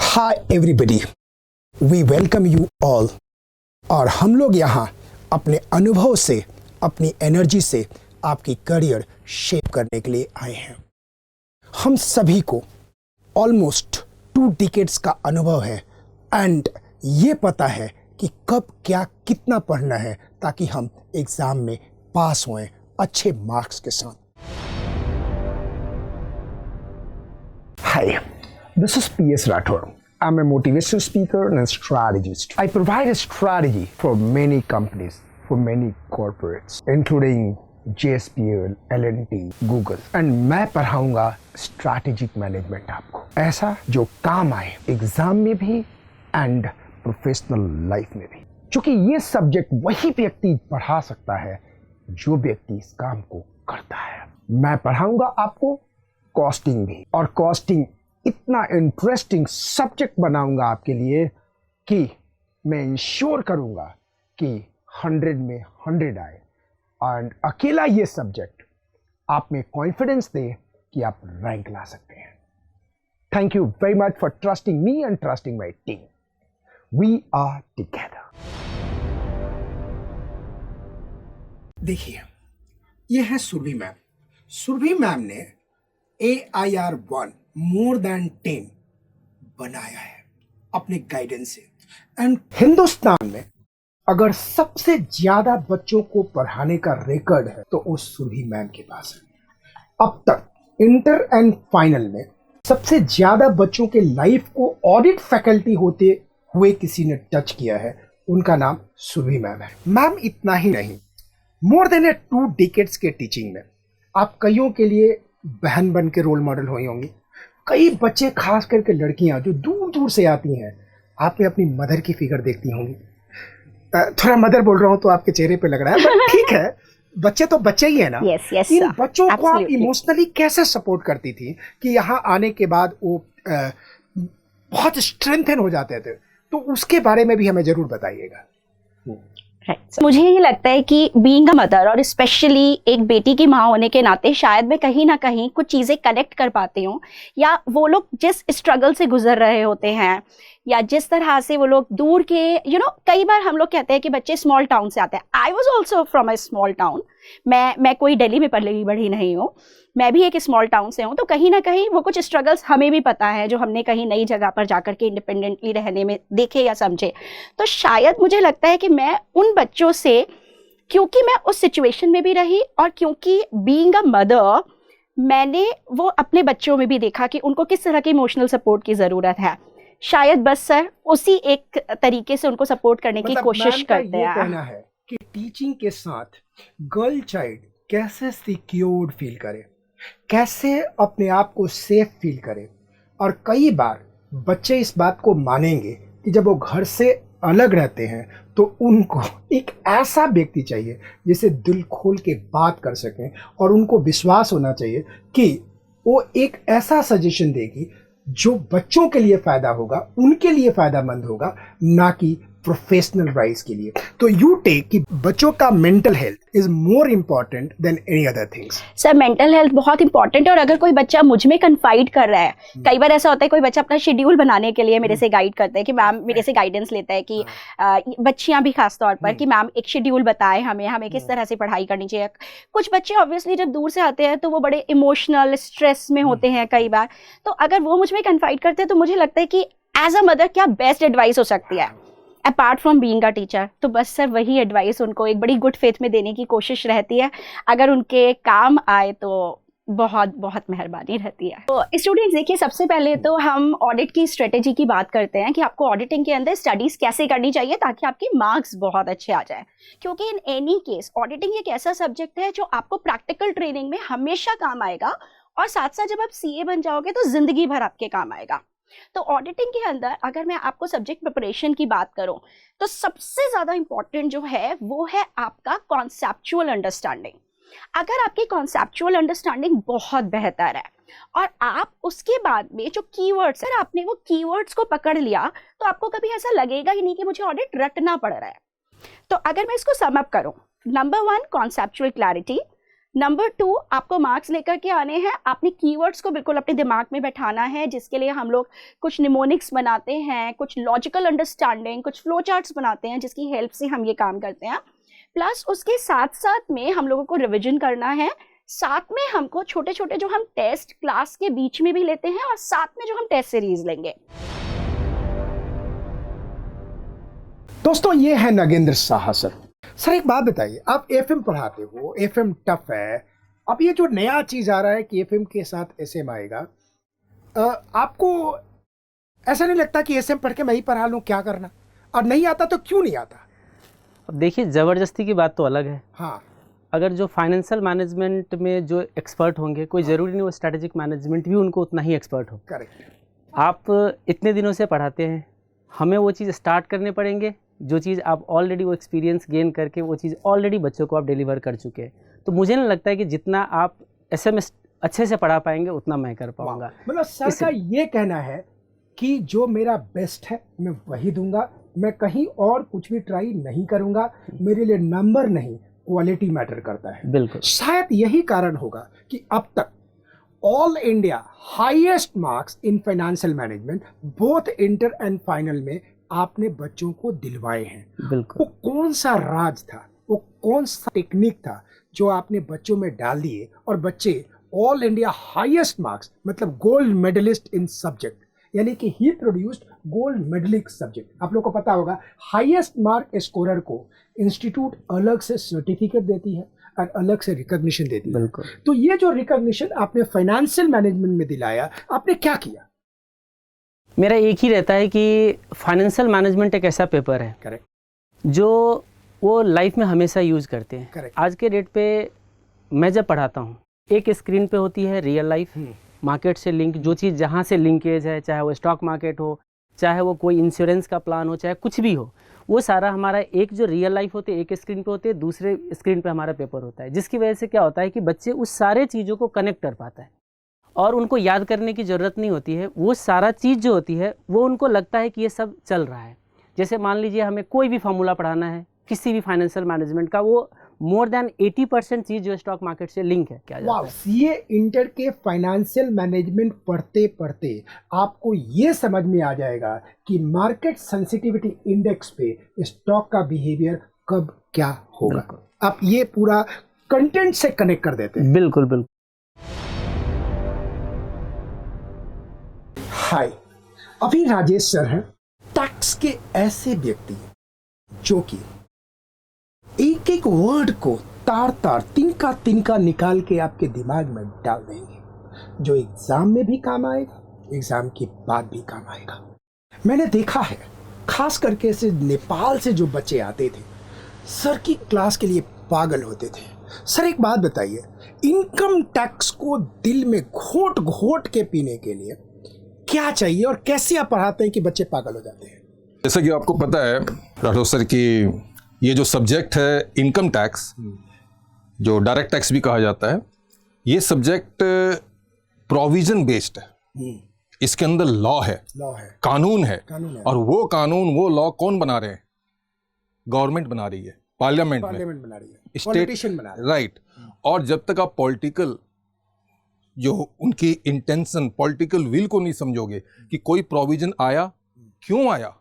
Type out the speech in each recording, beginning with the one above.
Hi everybody, we welcome you all. और हम लोग यहाँ अपने अनुभव से, अपनी एनर्जी से आपकी करियर शेप करने के लिए आए हैं। हम सभी को ऑलमोस्ट 2 डिकेड्स का अनुभव है एंड ये पता है कि कब क्या कितना पढ़ना है ताकि हम एग्ज़ाम में पास होएं अच्छे मार्क्स के साथ। Hi, this is P.S. Rathod. I'm a motivational speaker and a strategist. I provide a strategy for many companies, for many corporates, including JSPL, L&T, Google. And मैं पढ़ाऊंगा strategic management आपको, ऐसा जो काम आए एग्जाम में भी एंड प्रोफेशनल लाइफ में भी। क्योंकि ये सब्जेक्ट वही व्यक्ति पढ़ा सकता है जो व्यक्ति इस काम को करता है। मैं पढ़ाऊंगा आपको कॉस्टिंग भी, और कॉस्टिंग इतना इंटरेस्टिंग सब्जेक्ट बनाऊंगा आपके लिए कि मैं इंश्योर करूंगा कि 100 में 100 आए। एंड अकेला ये सब्जेक्ट आप में कॉन्फिडेंस दे कि आप रैंक ला सकते हैं। Thank you very much for trusting me and trusting my team. We are together. देखिए, ये है सुरभि मैम। सुरभि मैम ने AIR1 मोर देन 10 बनाया है अपने गाइडेंस से। एंड हिंदुस्तान में अगर सबसे ज्यादा बच्चों को पढ़ाने का रिकॉर्ड है तो वो सुरभि मैम के पास है। अब तक इंटर एंड फाइनल में सबसे ज्यादा बच्चों के लाइफ को ऑडिट फैकल्टी होते हुए किसी ने टच किया है, उनका नाम सुरभि मैम है। मैम इतना ही नहीं, मोर देन 2 डिकेड्स के टीचिंग में आप कईयों के लिए बहन बन के रोल मॉडल हुई होंगी। कई बच्चे, खास करके लड़कियां जो दूर दूर से आती हैं, आपने अपनी मदर की फिगर देखती होंगी। थोड़ा मदर बोल रहा हूं तो आपके चेहरे पे लग रहा है, बट ठीक है, बच्चे तो बच्चे ही है ना। yes, इन बच्चों को आप इमोशनली कैसे सपोर्ट करती थी कि यहाँ आने के बाद वो बहुत स्ट्रेंथन हो जाते थे, तो उसके बारे में भी हमें जरूर बताइएगा। मुझे ये लगता है कि बीइंग अ मदर और स्पेशली एक बेटी की माँ होने के नाते शायद मैं कहीं ना कहीं कुछ चीज़ें कनेक्ट कर पाती हूँ, या वो लोग जिस स्ट्रगल से गुजर रहे होते हैं या जिस तरह से वो लोग दूर के कई बार हम लोग कहते हैं कि बच्चे स्मॉल टाउन से आते हैं। I was also from a small town. मैं कोई दिल्ली में पली बढ़ी नहीं हूँ, मैं भी एक स्मॉल टाउन से हूँ। तो कहीं ना कहीं वो कुछ स्ट्रगल्स हमें भी पता है जो हमने कहीं नई जगह पर जाकर के इंडिपेंडेंटली रहने में देखे या समझे। तो शायद मुझे लगता है कि मैं उन बच्चों से, क्योंकि मैं उस सिचुएशन में भी रही और क्योंकि बीइंग अ मदर मैंने वो अपने बच्चों में भी देखा कि उनको किस तरह की इमोशनल सपोर्ट की ज़रूरत है, शायद बस सर उसी एक तरीके से उनको सपोर्ट करने की कोशिश करते हैं। कहना है कि टीचिंग के साथ गर्ल चाइल्ड कैसे सिक्योर्ड फील करे, कैसे अपने आप को सेफ फील करे। और कई बार बच्चे इस बात को मानेंगे कि जब वो घर से अलग रहते हैं तो उनको एक ऐसा व्यक्ति चाहिए जिसे दिल खोल के बात कर सकें, और उनको विश्वास होना चाहिए कि वो एक ऐसा सजेशन देगी जो बच्चों के लिए फ़ायदा होगा, उनके लिए फ़ायदामंद होगा, ना कि प्रोफेशनल राइज के लिए। तो यू टेक कि बच्चों का mental health is more important than any other things. Sir mental health बहुत इंपॉर्टेंट है। और अगर कोई बच्चा मुझ में कन्फाइड कर रहा है, कई बार ऐसा होता है कोई बच्चा अपना शेड्यूल बनाने के लिए मेरे से गाइड करता है कि मैम, मेरे से गाइडेंस लेता है कि बच्चियां भी खास तौर पर कि मैम एक शेड्यूल बताएं हमें किस तरह से पढ़ाई करनी चाहिए। कुछ बच्चे ऑब्वियसली जब दूर से आते हैं तो वो बड़े इमोशनल स्ट्रेस में होते हैं कई बार। तो अगर वो मुझ में कन्फाइड करते हैं तो मुझे लगता है कि एज अ मदर क्या बेस्ट एडवाइस हो सकती है apart from being a teacher. तो बस सर वही एडवाइस उनको एक बड़ी गुड फेथ में देने की कोशिश रहती है। अगर उनके काम आए तो बहुत बहुत मेहरबानी रहती है। तो स्टूडेंट्स देखिए, सबसे पहले तो हम ऑडिट की स्ट्रेटेजी की बात करते हैं कि आपको ऑडिटिंग के अंदर स्टडीज कैसे करनी चाहिए ताकि आपके मार्क्स बहुत अच्छे आ जाए। क्योंकि इन एनी केस ऑडिटिंग एक ऐसा सब्जेक्ट है जो आपको प्रैक्टिकल ट्रेनिंग में हमेशा काम आएगा, और साथ साथ जब आप CA बन जाओगे तो जिंदगी भर आपके काम आएगा। तो ऑडिटिंग के अंदर अगर मैं आपको सब्जेक्ट प्रिपरेशन की बात करूं तो सबसे ज्यादा इंपॉर्टेंट जो है वो है आपका कॉन्सेप्चुअल अंडरस्टैंडिंग। अगर आपकी कॉन्सेप्चुअल अंडरस्टैंडिंग बहुत बेहतर है और आप उसके बाद में जो कीवर्ड्स है, आपने वो कीवर्ड्स को पकड़ लिया तो आपको कभी ऐसा लगेगा ही नहीं कि मुझे ऑडिट रटना पड़ रहा है। तो अगर मैं इसको सम अप करूं, नंबर 1 कॉन्सेप्चुअल क्लैरिटी, नंबर 2, आपको मार्क्स लेकर के आने हैं, आपने कीवर्ड्स को बिल्कुल अपने दिमाग में बैठाना है, जिसके लिए हम लोग कुछ निमोनिक्स बनाते हैं, कुछ लॉजिकल अंडरस्टैंडिंग, कुछ फ्लो चार्ट्स बनाते हैं, जिसकी हेल्प से हम ये काम करते हैं। प्लस उसके साथ साथ में हम लोगों को रिविजन करना है, साथ में हमको छोटे छोटे जो हम टेस्ट क्लास के बीच में भी लेते हैं और साथ में जो हम टेस्ट सीरीज लेंगे। दोस्तों ये है नागेंद्र साहा सर। सर एक बात बताइए, आप एफएम पढ़ाते हो, एफएम टफ है, अब ये जो नया चीज आ रहा है कि एफएम के साथ एसएम आएगा, आपको ऐसा नहीं लगता कि एसएम पढ़ के मैं ही पढ़ा लूं, क्या करना, और नहीं आता तो क्यों नहीं आता? अब देखिए, ज़बरदस्ती की बात तो अलग है। हाँ, अगर जो फाइनेंशियल मैनेजमेंट में जो एक्सपर्ट होंगे, कोई ज़रूरी नहीं वो स्ट्रेटेजिक मैनेजमेंट भी उनको उतना ही एक्सपर्ट हो। करेक्ट। आप इतने दिनों से पढ़ाते हैं, हमें वो चीज़ स्टार्ट करने पड़ेंगे जो चीज़ आप ऑलरेडी वो एक्सपीरियंस गेन करके वो चीज़ ऑलरेडी बच्चों को आप डिलीवर कर चुके हैं। तो मुझे नहीं लगता है कि जितना आप एसएमएस अच्छे से पढ़ा पाएंगे उतना मैं कर पाऊंगा। मतलब सर का ये कहना है कि जो मेरा बेस्ट है मैं वही दूंगा, मैं कहीं और कुछ भी ट्राई नहीं करूंगा, मेरे लिए नंबर नहीं क्वालिटी मैटर करता है। बिल्कुल, शायद यही कारण होगा कि अब तक all India highest marks in financial management both inter and final में आपने बच्चों को दिलवाए हैं। बिल्कुल। वो कौन सा राज था, वो कौन सा टेक्निक था जो आपने बच्चों में डाल दिए और बच्चे ऑल इंडिया हाईएस्ट मार्क्स, मतलब गोल्ड मेडलिस्ट इन सब्जेक्ट, यानी कि ही प्रोड्यूस्ड गोल्ड मेडलिक सब्जेक्ट। आप लोग को पता होगा हाईएस्ट मार्क स्कोरर को इंस्टीट्यूट अलग से सर्टिफिकेट देती है और अलग से रिकॉग्निशन देती है। बिल्कुल। तो ये जो रिकॉग्निशन आपने फाइनेंशियल मैनेजमेंट में दिलाया, आपने क्या किया? मेरा एक ही रहता है कि फाइनेंशियल मैनेजमेंट एक ऐसा पेपर है करेक्ट, जो वो लाइफ में हमेशा यूज़ करते हैं। करेक्ट। आज के डेट पे मैं जब पढ़ाता हूँ, एक स्क्रीन पे होती है रियल लाइफ, मार्केट से लिंक, जो चीज़ जहाँ से लिंकेज है, चाहे वो स्टॉक मार्केट हो, चाहे वो कोई इंश्योरेंस का प्लान हो, चाहे कुछ भी हो, वो सारा हमारा एक जो रियल लाइफ होते है एक स्क्रीन पे होते है, दूसरे स्क्रीन पे हमारा पेपर होता है। जिसकी वजह से क्या होता है कि बच्चे उस सारे चीज़ों को कनेक्ट कर पाता है और उनको याद करने की ज़रूरत नहीं होती है। वो सारा चीज़ जो होती है वो उनको लगता है कि ये सब चल रहा है। जैसे मान लीजिए हमें कोई भी फार्मूला पढ़ाना है किसी भी फाइनेंशियल मैनेजमेंट का, वो मोर देन 80% चीज़ जो स्टॉक मार्केट से लिंक है। क्या वाह, सीए इंटर के फाइनेंशियल मैनेजमेंट पढ़ते पढ़ते आपको ये समझ में आ जाएगा कि मार्केट सेंसिटिविटी इंडेक्स पे स्टॉक का बिहेवियर कब क्या होगा। आप ये पूरा कंटेंट से कनेक्ट कर देते हैं। बिल्कुल बिल्कुल। हाय, अभी राजेश सर हैं, टैक्स के ऐसे व्यक्ति जो कि एक एक वर्ड को तार तार तिनका तिनका निकाल के आपके दिमाग में डाल देंगे, जो एग्जाम में भी काम आएगा, एग्जाम के बाद भी काम आएगा। मैंने देखा है, खास करके से नेपाल से जो बच्चे आते थे, सर की क्लास के लिए पागल होते थे। सर एक बात बताइए, इनकम टैक्स को दिल में घोट घोट के पीने के लिए क्या चाहिए और कैसे आप पढ़ाते हैं कि बच्चे पागल हो जाते हैं? जैसा कि आपको पता है राठौर सर कि ये जो सब्जेक्ट है इनकम टैक्स, जो डायरेक्ट टैक्स भी कहा जाता है, ये सब्जेक्ट प्रोविजन बेस्ड है। इसके अंदर लॉ है, कानून है। और वो कानून, वो लॉ कौन बना रहे हैं? गवर्नमेंट बना रही है, पार्लियामेंट बना रही है, पॉलिटिशियन बना रहे हैं। राइट। और जब तक आप पॉलिटिकल जो उनकी इंटेंशन, पॉलिटिकल विल को नहीं समझोगे कि कोई प्रोविजन आया, क्यों आया,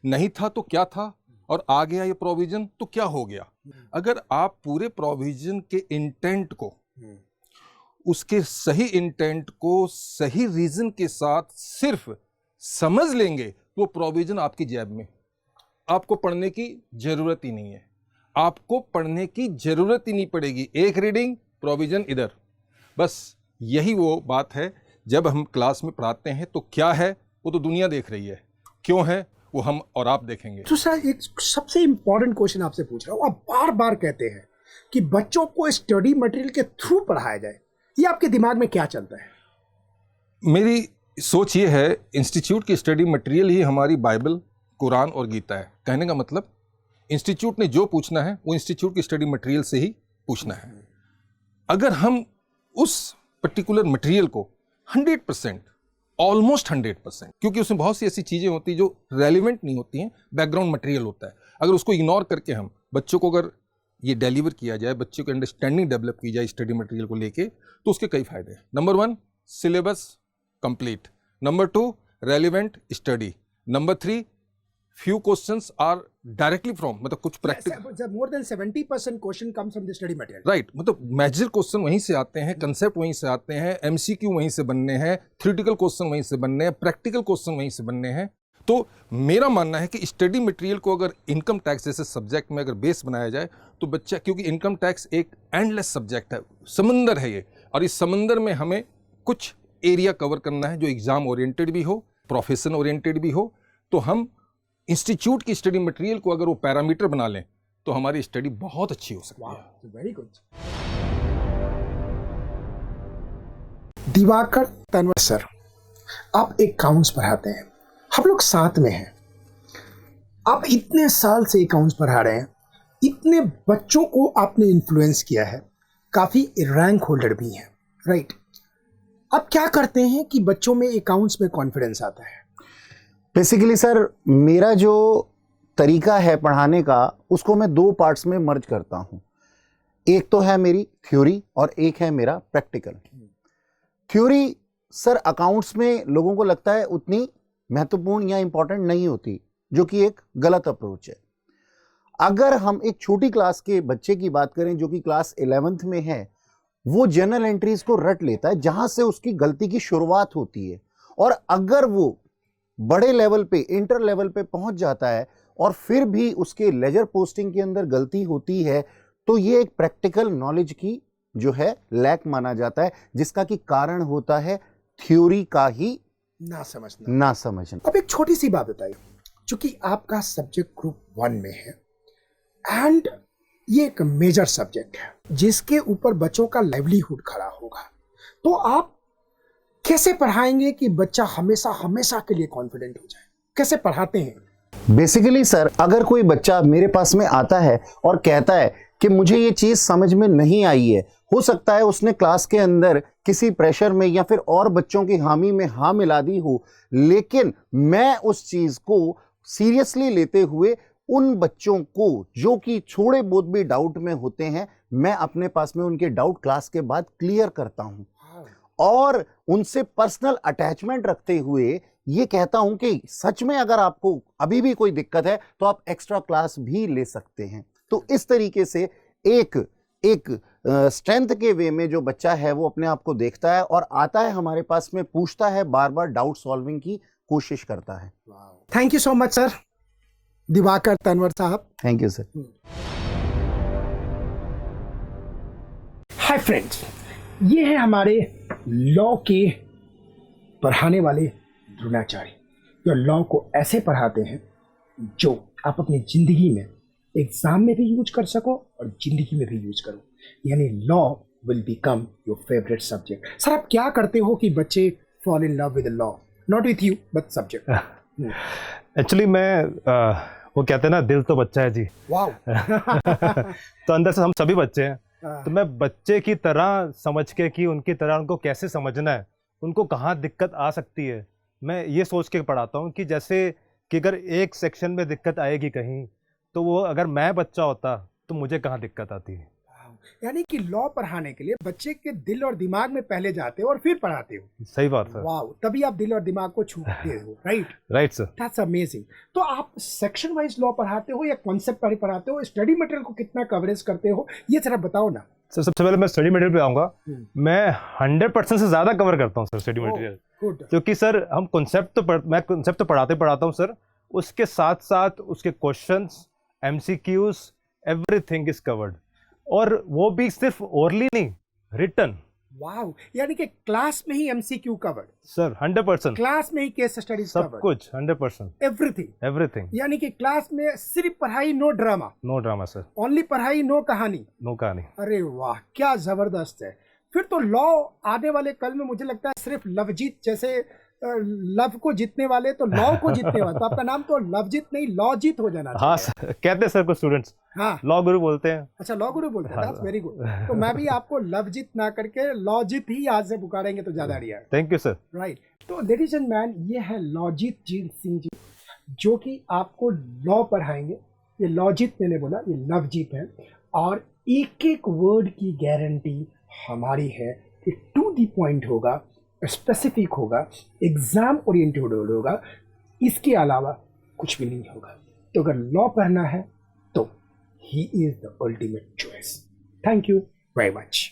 नहीं था तो क्या था, और आ गया ये प्रोविजन तो क्या हो गया, अगर आप पूरे प्रोविजन के इंटेंट को, उसके सही इंटेंट को सही रीजन के साथ सिर्फ समझ लेंगे, तो प्रोविजन आपकी जेब में, आपको पढ़ने की जरूरत ही नहीं है, आपको पढ़ने की जरूरत ही नहीं पड़ेगी। एक रीडिंग, प्रोविजन इधर, बस यही वो बात है। जब हम क्लास में पढ़ाते हैं तो क्या है वो तो दुनिया देख रही है, क्यों है वो हम और आप देखेंगे। तो सर एक सबसे इंपॉर्टेंट क्वेश्चन आपसे पूछ रहा हूँ, आप बार बार कहते हैं कि बच्चों को स्टडी मटेरियल के थ्रू पढ़ाया जाए, ये आपके दिमाग में क्या चलता है? मेरी सोच ये है, इंस्टीट्यूट की स्टडी मटेरियल ही हमारी बाइबल, कुरान और गीता है। कहने का मतलब इंस्टीट्यूट ने जो पूछना है वो इंस्टीट्यूट की स्टडी मटेरियल से ही पूछना है। अगर हम उस पर्टिकुलर मटेरियल को 100%, ऑलमोस्ट 100%, क्योंकि उसमें बहुत सी ऐसी चीज़ें होती हैं जो रेलिवेंट नहीं होती हैं, बैकग्राउंड मटेरियल होता है, अगर उसको इग्नोर करके हम बच्चों को अगर ये डिलीवर किया जाए, बच्चे को अंडरस्टैंडिंग डेवलप की जाए स्टडी मटेरियल को लेके, तो उसके कई फायदे हैं। Number 1 syllabus complete, number 2 relevant study, number 3 few questions are directly from, मतलब कुछ practical, more than 70% question comes from the study material. Right, मतलब मेजर क्वेश्चन वहीं से आते हैं, कंसेप्ट वहीं से आते हैं, एमसीक्यू वहीं से बनने हैं, थ्योरेटिकल क्वेश्चन वहीं से बनने हैं, प्रैक्टिकल क्वेश्चन वहीं से बनने हैं। तो मेरा मानना है कि स्टडी मटेरियल को अगर इनकम टैक्स जैसे सब्जेक्ट में अगर बेस बनाया जाए तो बच्चा, क्योंकि इनकम टैक्स एक एंडलेस सब्जेक्ट है, समंदर है ये, और इस समंदर में हमें कुछ एरिया कवर करना है जो एग्जाम ओरिएंटेड भी हो, प्रोफेशन ओरिएंटेड भी हो। तो हम इंस्टीट्यूट की स्टडी मटेरियल को अगर वो पैरामीटर बना लें तो हमारी स्टडी बहुत अच्छी हो सकती है। Very good. Diwakar Tanwar sir, आप अकाउंट्स पढ़ाते हैं, हम लोग साथ में हैं, आप इतने साल से अकाउंट्स पढ़ा रहे हैं, इतने बच्चों को आपने इन्फ्लुएंस किया है, काफ़ी रैंक होल्डर भी हैं, राइट? आप क्या करते हैं कि बच्चों में अकाउंट्स में कॉन्फिडेंस आता है? बेसिकली सर, मेरा जो तरीका है पढ़ाने का, उसको मैं 2 पार्ट्स में मर्ज करता हूँ। एक तो है मेरी थ्योरी और एक है मेरा प्रैक्टिकल। थ्योरी सर अकाउंट्स में लोगों को लगता है उतनी महत्वपूर्ण या इंपॉर्टेंट नहीं होती, जो कि एक गलत अप्रोच है। अगर हम एक छोटी क्लास के बच्चे की बात करें जो कि क्लास 11th में है, वो जनरल एंट्रीज को रट लेता है, जहां से उसकी गलती की शुरुआत होती है। और अगर वो बड़े लेवल पे, इंटर लेवल पे पहुंच जाता है और फिर भी उसके लेजर पोस्टिंग के अंदर गलती होती है, तो ये एक प्रैक्टिकल नॉलेज की जो है लैक माना जाता है, जिसका कि कारण होता है थ्योरी का ही ना समझना। अब एक छोटी सी बात बताइए, चूंकि आपका सब्जेक्ट ग्रुप 1 में है एंड ये एक मेजर सब्जेक्ट है जिसके ऊपर बच्चों का लाइवलीहुड खड़ा होगा, तो आप कैसे पढ़ाएंगे कि बच्चा हमेशा के लिए कॉन्फिडेंट हो जाए? कैसे पढ़ाते हैं? बेसिकली सर, अगर कोई बच्चा मेरे पास में आता है और कहता है कि मुझे ये चीज समझ में नहीं आई है, हो सकता है उसने क्लास के अंदर किसी प्रेशर में या फिर और बच्चों की हामी में हाँ मिला दी हो, लेकिन मैं उस चीज को सीरियसली लेते हुए उन बच्चों को जो कि थोड़े बहुत भी डाउट में होते हैं, मैं अपने पास में उनके डाउट क्लास के बाद क्लियर करता हूं और उनसे पर्सनल अटैचमेंट रखते हुए ये कहता हूं कि सच में अगर आपको अभी भी कोई दिक्कत है तो आप एक्स्ट्रा क्लास भी ले सकते हैं। तो इस तरीके से एक स्ट्रेंथ के वे में जो बच्चा है वो अपने आप को देखता है और आता है हमारे पास में, पूछता है, बार बार डाउट सॉल्विंग की कोशिश करता है। Thank you so much sir, Diwakar Tanwar साहब। Thank you sir. Hi friends, ये है हमारे लॉ के पढ़ाने वाले द्रोणाचार्य, जो लॉ को ऐसे पढ़ाते हैं जो आप अपनी जिंदगी में एग्जाम में भी यूज कर सको और जिंदगी में भी यूज करो, यानी law will become your favourite subject. Sir, आप क्या करते हो कि बच्चे fall in love with law, not with you but subject? Actually मैं वो कहते हैं ना, दिल तो बच्चा है जी। वाओ। तो अंदर से हम सभी बच्चे हैं, तो मैं बच्चे की तरह समझ के कि उनकी तरह उनको कैसे समझना है, उनको कहाँ दिक्कत आ सकती है, मैं ये सोच के पढ़ाता हूँ कि जैसे कि अगर एक सेक्शन में दिक्कत आएगी कहीं, तो वो अगर मैं बच्चा होता तो मुझे कहाँ दिक्कत आती है। यानी कि लॉ पढ़ाने के लिए बच्चे के दिल और दिमाग में पहले जाते हो और फिर पढ़ाते हो। सही बात सर। वाओ, तभी आप दिल और दिमाग को छूते हो, right? Right sir. That's amazing. तो आप सेक्शन वाइज लॉ पढ़ाते हो या कॉन्सेप्ट पर पढ़ाते हो? स्टडी मटेरियल को कितना कवरेज करते हो, ये जरा बताओ ना। सर सबसे पहले मैं स्टडी मटेरियल पे आऊँगा। मैं 100% से ज़्यादा कवर करता हूँ सर स्टडी मटेरियल, क्योंकि सर हम मैं कॉन्सेप्ट तो पढ़ाता हूँ सर, उसके साथ साथ उसके questions, MCQs, everything is covered, और वो भी सिर्फ ओरली नहीं, रिटन। वाओ, यानी कि क्लास में ही MCQ कवर्ड सर, 100%। क्लास में ही केस स्टडीज कवर्ड, सब कुछ 100%, एवरीथिंग। यानी कि क्लास में सिर्फ पढ़ाई, नो ड्रामा सर, ओनली पढ़ाई, नो कहानी। अरे वाह, क्या जबरदस्त है। फिर तो लॉ आने वाले कल में मुझे लगता है सिर्फ लवजीत जैसे लव को जीतने वाले तो लॉ को जीतने वाले, तो आपका नाम तो लवजीत नहीं लॉजीत हो जाना चाहिए। हाँ सर, कहते हैं सर कुछ स्टूडेंट्स, हाँ लॉ गुरु बोलते हैं। अच्छा, लॉ गुरु बोलते हैं, दैट्स वेरी गुड। तो मैं भी आपको लवजीत ना करके लॉजीत ही आज से पुकारेंगे तो ज्यादा बढ़िया है। Thank you sir. राइट, तो लेडीज एंड मैन, ये है लॉजीत सिंह जी, जो कि आपको लॉ पढ़ाएंगे। ये लॉजीत मैंने बोला, ये लवजीत है। और एक एक वर्ड की गारंटी हमारी है कि टू द पॉइंट होगा, स्पेसिफिक होगा, एग्जाम ओरिएंटेड होगा, इसके अलावा कुछ भी नहीं होगा। तो अगर लॉ पढ़ना है तो he is the ultimate choice. Thank you very much.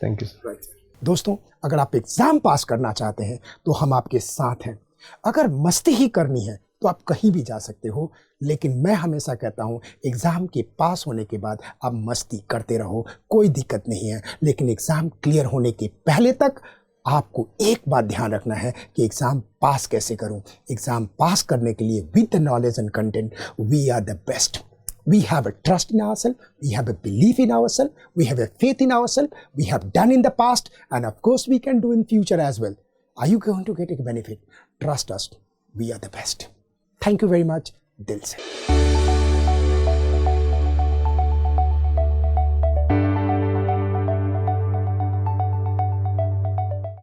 Thank you sir. दोस्तों, अगर आप एग्जाम पास करना चाहते हैं तो हम आपके साथ हैं। अगर मस्ती ही करनी है तो आप कहीं भी जा सकते हो, लेकिन मैं हमेशा कहता हूँ एग्ज़ाम के पास होने के बाद आप मस्ती करते रहो, कोई दिक्कत नहीं है। लेकिन एग्ज़ाम क्लियर होने के पहले तक आपको एक बात ध्यान रखना है कि एग्ज़ाम पास कैसे करूँ। एग्ज़ाम पास करने के लिए with the knowledge and content we are the best. We have a trust in ourselves, we have a belief in ourselves, we have a faith in ourselves, we have done in the past, and of course we can do in future as well. Are you going to get a benefit? Trust us, we are the best. Thank you very much, Dil se.